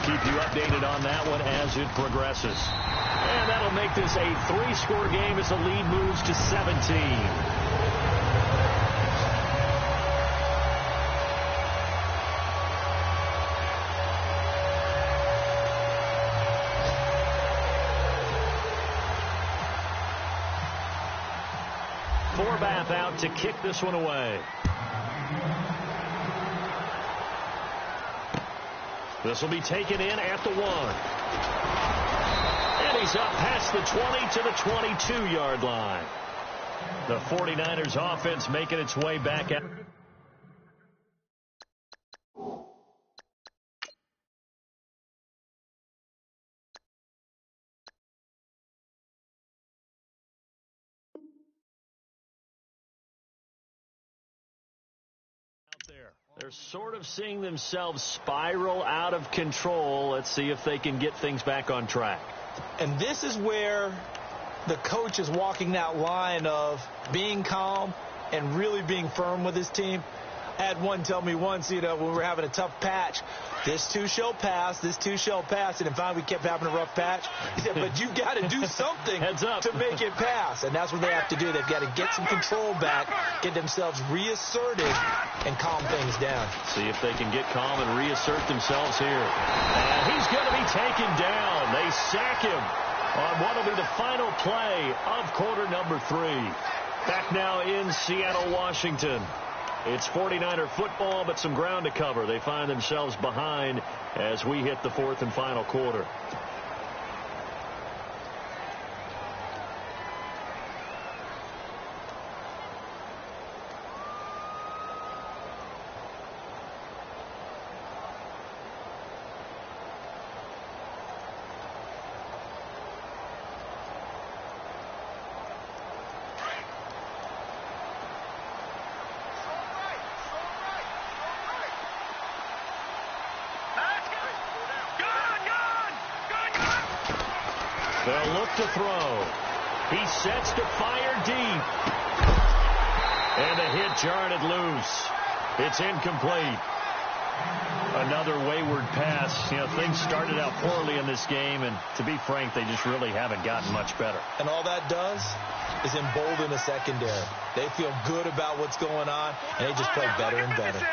keep you updated on that one as it progresses. And that'll make this a 3-score game as the lead moves to 17. Forbath out to kick this one away. This will be taken in at the 1. And he's up past the 20 to the 22-yard line. The 49ers offense making its way back out. They're sort of seeing themselves spiral out of control. Let's see if they can get things back on track. And this is where the coach is walking that line of being calm and really being firm with his team. I had one tell me once, when we were having a tough patch, this too shall pass, this too shall pass. And finally we kept having a rough patch. He said, but you've got to do something to make it pass. And that's what they have to do. They've got to get some control back, get themselves reasserted, and calm things down. See if they can get calm and reassert themselves here. And he's going to be taken down. They sack him on what will be the final play of quarter number 3. Back now in Seattle, Washington. It's 49er football, but some ground to cover. They find themselves behind as we hit the 4th and final quarter. They'll look to throw. He sets to fire deep. And the hit jarred it loose. It's incomplete. Another wayward pass. Things started out poorly in this game, and to be frank, they just really haven't gotten much better. And all that does is embolden the secondary. They feel good about what's going on, and they just play better and better.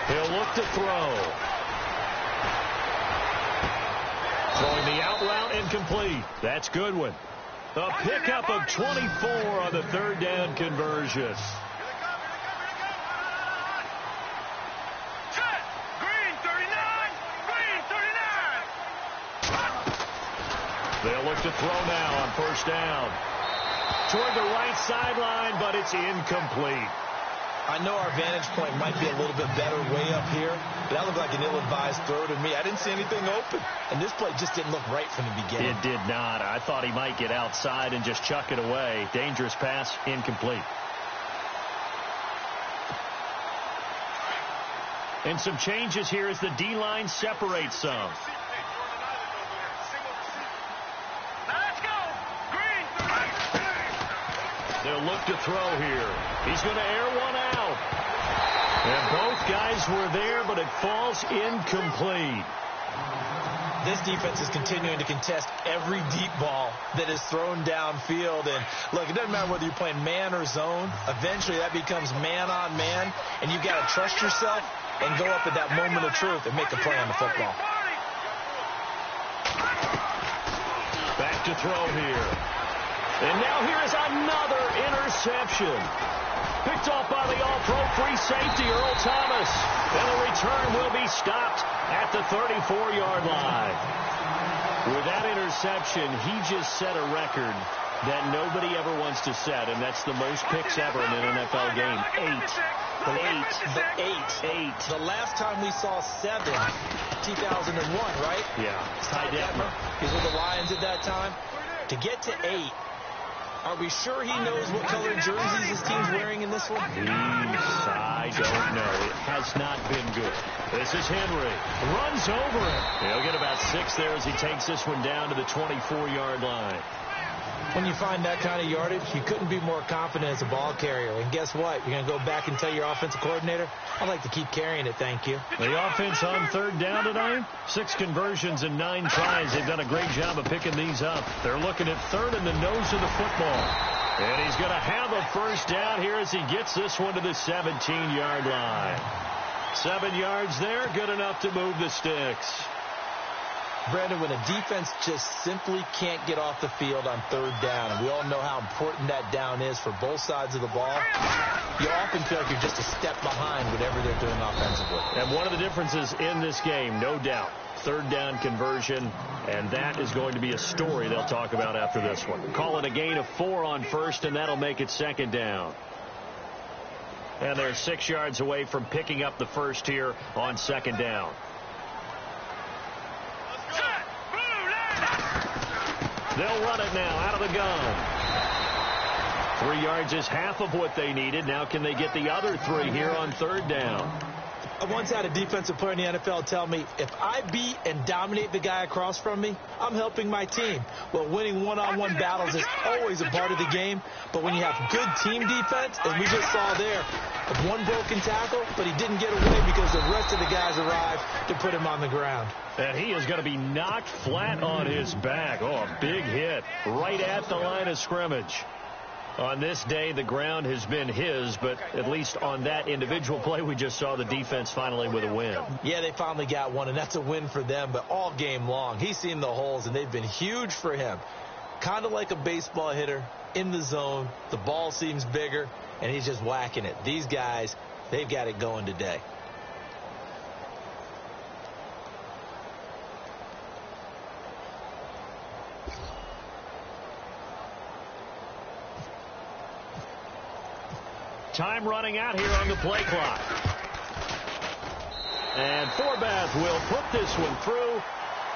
He'll look to throw. Throwing the out route incomplete. That's Goodwin. A pickup of 24 on the 3rd down conversion. They'll look to throw now on 1st down. Toward the right sideline, but it's incomplete. I know our vantage point might be a little bit better way up here, but that looked like an ill-advised throw to me. I didn't see anything open, and this play just didn't look right from the beginning. It did not. I thought he might get outside and just chuck it away. Dangerous pass, incomplete. And some changes here as the D-line separates some. They'll look to throw here. He's going to air one out. And both guys were there, but it falls incomplete. This defense is continuing to contest every deep ball that is thrown downfield. And, look, it doesn't matter whether you're playing man or zone. Eventually, that becomes man-on-man, and you've got to trust yourself and go up at that moment of truth and make a play on the football. Back to throw here. And now here is another interception. Picked off by the all-pro free safety, Earl Thomas. And the return will be stopped at the 34-yard line. With that interception, he just set a record that nobody ever wants to set, and that's the most picks ever in an NFL game. 8. The last time we saw 7, 2001, right? Yeah. Ty Detmer. He was with the Lions at that time. To get to 8, are we sure he knows what color jerseys his team's wearing in this one? I don't know. It has not been good. This is Henry. Runs over it. He'll get about 6 there as he takes this one down to the 24-yard line. When you find that kind of yardage, you couldn't be more confident as a ball carrier. And guess what? You're going to go back and tell your offensive coordinator, I'd like to keep carrying it, thank you. The offense on third down tonight, 6 conversions and 9 tries. They've done a great job of picking these up. They're looking at third in the nose of the football. And he's going to have a first down here as he gets this one to the 17-yard line. 7 yards there, good enough to move the sticks. Brandon, when a defense just simply can't get off the field on third down, and we all know how important that down is for both sides of the ball, you often feel like you're just a step behind whatever they're doing offensively. And one of the differences in this game, no doubt, third down conversion, and that is going to be a story they'll talk about after this one. Call it a gain of 4 on first, and that'll make it second down. And they're 6 yards away from picking up the first here on second down. They'll run it now out of the gun. 3 yards is half of what they needed. Now can they get the other 3 here on third down? I once had a defensive player in the NFL tell me, if I beat and dominate the guy across from me, I'm helping my team. Well, winning one-on-one battles is always a part of the game, but when you have good team defense, as we just saw there, one broken tackle, but he didn't get away because the rest of the guys arrived to put him on the ground. And he is going to be knocked flat on his back. Oh, a big hit right at the line of scrimmage. On this day, the ground has been his, but at least on that individual play, we just saw the defense finally with a win. Yeah, they finally got one, and that's a win for them, but all game long, he's seen the holes, and they've been huge for him. Kind of like a baseball hitter in the zone. The ball seems bigger, and he's just whacking it. These guys, they've got it going today. Time running out here on the play clock. And Forbath will put this one through,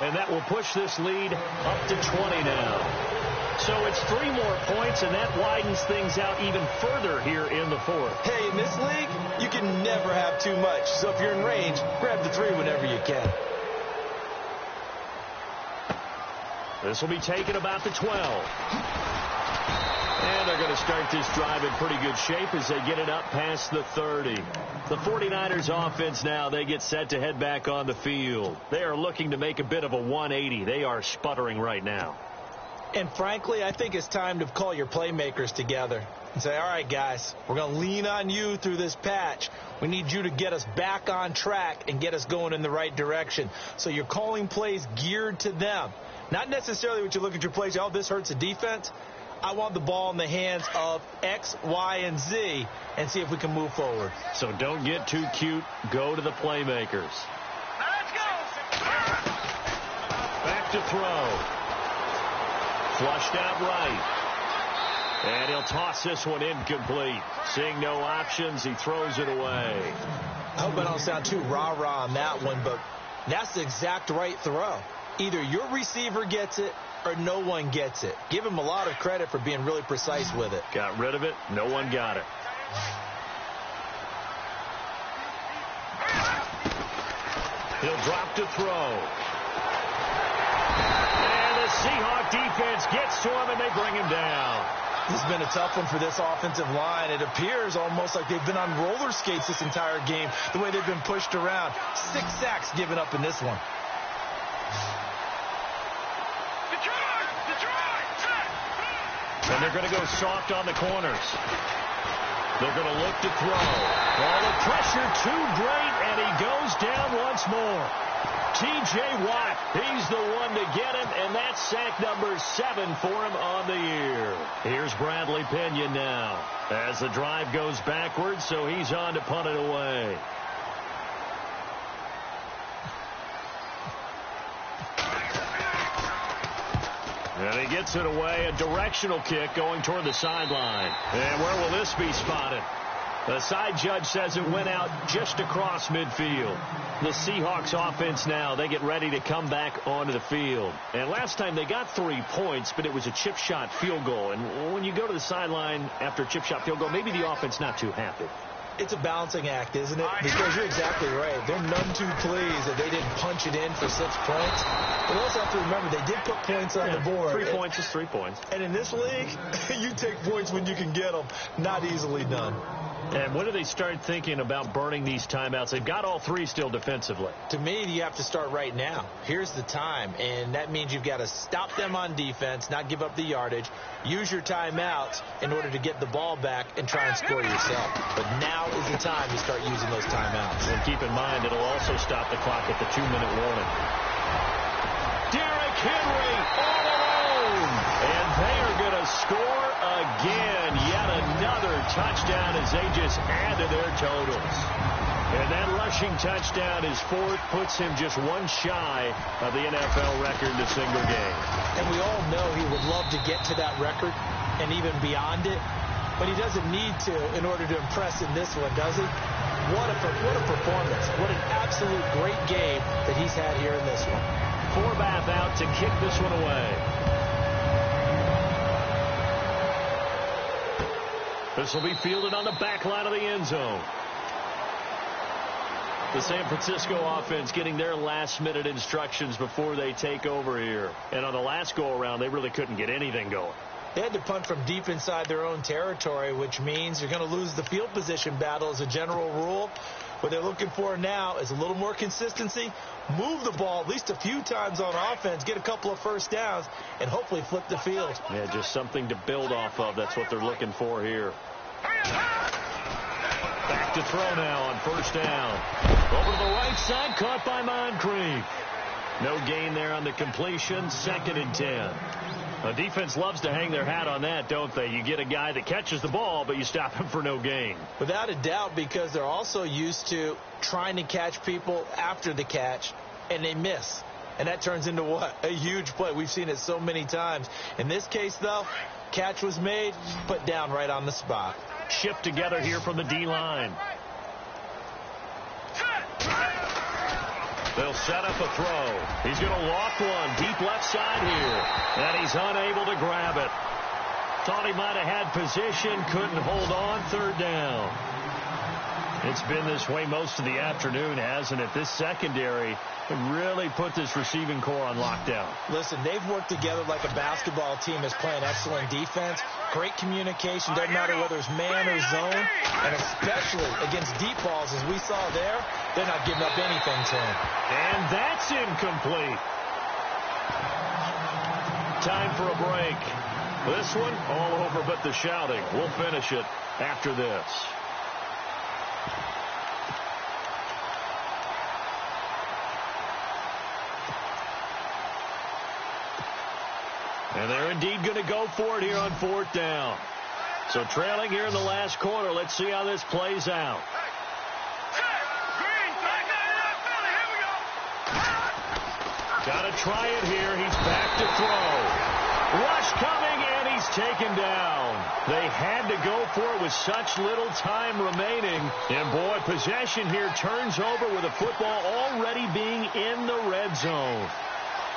and that will push this lead up to 20 now. So it's 3 more points, and that widens things out even further here in the fourth. Hey, in this league, you can never have too much. So if you're in range, grab the 3 whenever you can. This will be taken about the 12. And they're going to start this drive in pretty good shape as they get it up past the 30. The 49ers offense now, they get set to head back on the field. They are looking to make a bit of a 180. They are sputtering right now. And frankly, I think it's time to call your playmakers together and say, all right, guys, we're going to lean on you through this patch. We need you to get us back on track and get us going in the right direction. So you're calling plays geared to them. Not necessarily what you look at your plays, oh, this hurts the defense. I want the ball in the hands of X, Y, and Z and see if we can move forward. So don't get too cute. Go to the playmakers. Let's go. Back to throw. Flushed out right. And he'll toss this one incomplete. Seeing no options, he throws it away. I hope I don't sound too rah-rah on that one, but that's the exact right throw. Either your receiver gets it or no one gets it. Give him a lot of credit for being really precise with it. Got rid of it. No one got it. He'll drop to throw. And the Seahawk defense gets to him, and they bring him down. This has been a tough one for this offensive line. It appears almost like they've been on roller skates this entire game, the way they've been pushed around. 6 sacks given up in this one. And they're going to go soft on the corners. They're going to look to throw. All the pressure too great, and he goes down once more. T.J. Watt, he's the one to get him, and that's sack number 7 for him on the year. Here's Bradley Pinion now as the drive goes backwards, so he's on to punt it away. And he gets it away, a directional kick going toward the sideline. And where will this be spotted? The side judge says it went out just across midfield. The Seahawks offense now, they get ready to come back onto the field. And last time they got 3 points, but it was a chip shot field goal. And when you go to the sideline after a chip shot field goal, maybe the offense not too happy. It's a balancing act, isn't it? Because you're exactly right. They're none too pleased that they didn't punch it in for 6 points. But you also have to remember, they did put points on the board. 3 points is 3 points. And in this league, you take points when you can get them. Not easily done. And when do they start thinking about burning these timeouts? They've got all 3 still defensively. To me, you have to start right now. Here's the time, and that means you've got to stop them on defense, not give up the yardage, use your timeouts in order to get the ball back and try and score yourself. But now is the time to start using those timeouts. And keep in mind, it'll also stop the clock at the 2-minute warning. Derrick Henry all alone, and they are going to score again. Yet another touchdown as they just add to their totals. And that rushing touchdown, his 4th, puts him just 1 shy of the NFL record in a single game. And we all know he would love to get to that record and even beyond it, but he doesn't need to in order to impress in this one, does he? What a performance. What an absolute great game that he's had here in this one. Forbath out to kick this one away. This will be fielded on the back line of the end zone. The San Francisco offense getting their last-minute instructions before they take over here. And on the last go-around, they really couldn't get anything going. They had to punt from deep inside their own territory, which means you're going to lose the field position battle as a general rule. What they're looking for now is a little more consistency, move the ball at least a few times on offense, get a couple of first downs, and hopefully flip the field. Yeah, just something to build off of. That's what they're looking for here. Back to throw now on 1st down. Over to the right side, caught by Moncrief. No gain there on the completion, 2nd and 10. The defense loves to hang their hat on that, don't they? You get a guy that catches the ball, but you stop him for no gain. Without a doubt, because they're also used to trying to catch people after the catch, and they miss. And that turns into what? A huge play. We've seen it so many times. In this case, though, catch was made, put down right on the spot. Shift together here from the D-line. They'll set up a throw. He's going to loft one deep left side here. And he's unable to grab it. Thought he might have had position. Couldn't hold on. 3rd down. It's been this way most of the afternoon, hasn't it? This secondary really put this receiving core on lockdown. Listen, they've worked together like a basketball team that's playing excellent defense. Great communication. Doesn't matter whether it's man or zone. And especially against deep balls, as we saw there, they're not giving up anything to him. And that's incomplete. Time for a break. This one, all over but the shouting. We'll finish it after this. And they're indeed going to go for it here on 4th down. So trailing here in the last quarter. Let's see how this plays out. Got to try it here. He's back to throw. Rush coming, and he's taken down. They had to go for it with such little time remaining. And, boy, possession here turns over with the football already being in the red zone.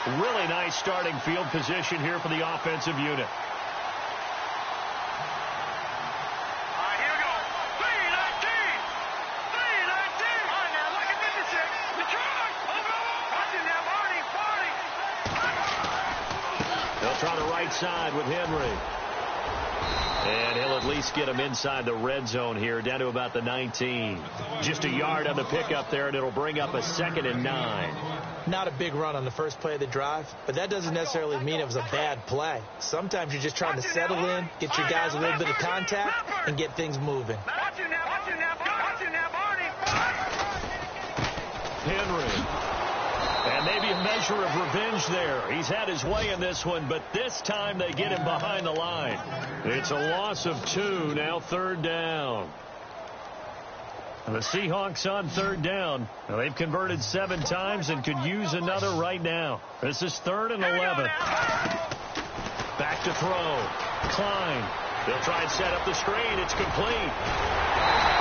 Really nice starting field position here for the offensive unit. All right, here we go. 3-19. 3-19. All right, now look at 56. Detroit. Watching now, Barney. They'll try the right side with Henry. And he'll at least get him inside the red zone here, down to about the 19. Just a yard on the pickup there, and it'll bring up a 2nd and 9. Not a big run on the first play of the drive, but that doesn't necessarily mean it was a bad play. Sometimes you're just trying to settle in, get your guys a little bit of contact, and get things moving. Henry. And maybe a measure of revenge there. He's had his way in this one, but this time they get him behind the line. It's a loss of 2, now 3rd down. The Seahawks on 3rd down. Now they've converted 7 times and could use another right now. This is 3rd and 11. Back to throw. Klein. They'll try and set up the screen. It's complete.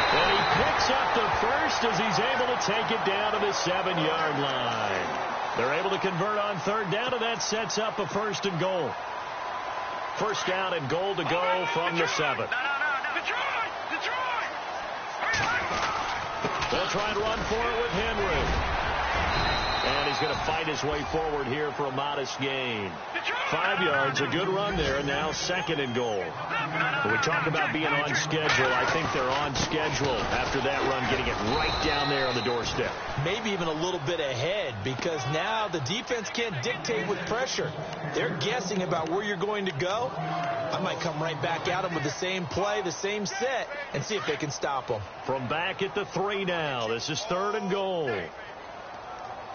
And he picks up the first as he's able to take it down to the 7-yard line. They're able to convert on 3rd down, and that sets up a 1st and goal. 1st down and goal to go from the 7. Detroit! try and run for it with Henry. And he's going to fight his way forward here for a modest gain. 5 yards, a good run there, and now 2nd and goal. When we talk about being on schedule, I think they're on schedule after that run, getting it right down there on the doorstep. Maybe even a little bit ahead, because now the defense can't dictate with pressure. They're guessing about where you're going to go. I might come right back at them with the same play, the same set, and see if they can stop them. From back at the 3 now, this is 3rd and goal.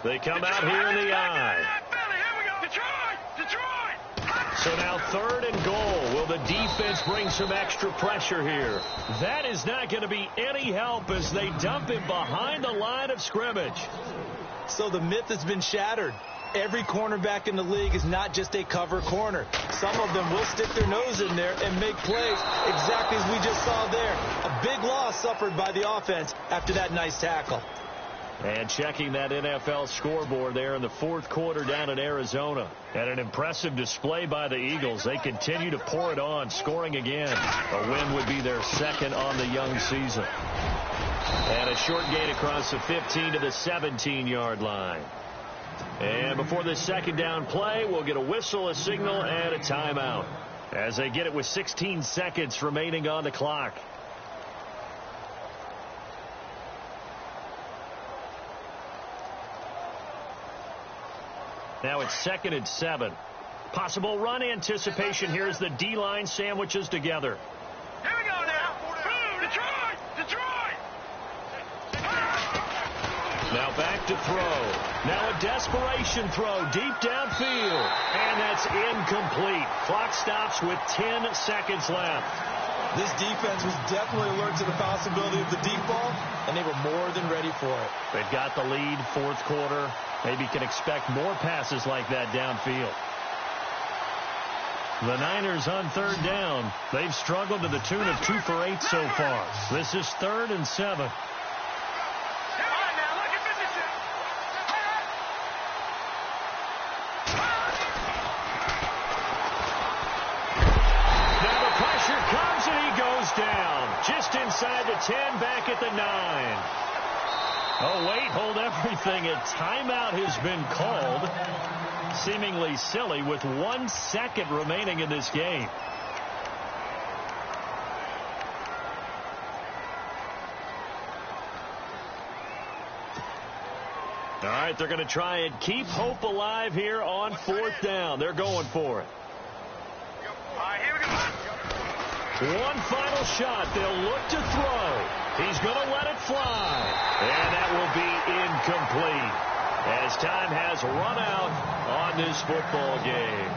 They come out here in the I. So now 3rd and goal. Will the defense bring some extra pressure here? That is not going to be any help as they dump him behind the line of scrimmage. So the myth has been shattered. Every cornerback in the league is not just a cover corner. Some of them will stick their nose in there and make plays exactly as we just saw there. A big loss suffered by the offense after that nice tackle. And checking that NFL scoreboard there in the 4th quarter down in Arizona. And an impressive display by the Eagles. They continue to pour it on, scoring again. A win would be their 2nd on the young season. And a short gain across the 15 to the 17-yard line. And before this 2nd down play, we'll get a whistle, a signal, and a timeout as they get it with 16 seconds remaining on the clock. Now it's 2nd and 7. Possible run anticipation here as the D-line sandwiches together. Here we go now. Detroit! Detroit! Now back to throw. Now a desperation throw deep downfield. And that's incomplete. Clock stops with 10 seconds left. This defense was definitely alert to the possibility of the deep ball, and they were more than ready for it. They've got the lead, 4th quarter. Maybe can expect more passes like that downfield. The Niners on 3rd down. They've struggled to the tune of 2 for 8 so far. This is 3rd and 7. Just inside the 10, back at the 9. Oh, wait, hold everything. A timeout has been called. Seemingly silly with 1 second remaining in this game. All right, they're going to try and keep hope alive here on 4th down. They're going for it. All right, here we go. One final shot. They'll look to throw. He's going to let it fly. And that will be incomplete as time has run out on this football game.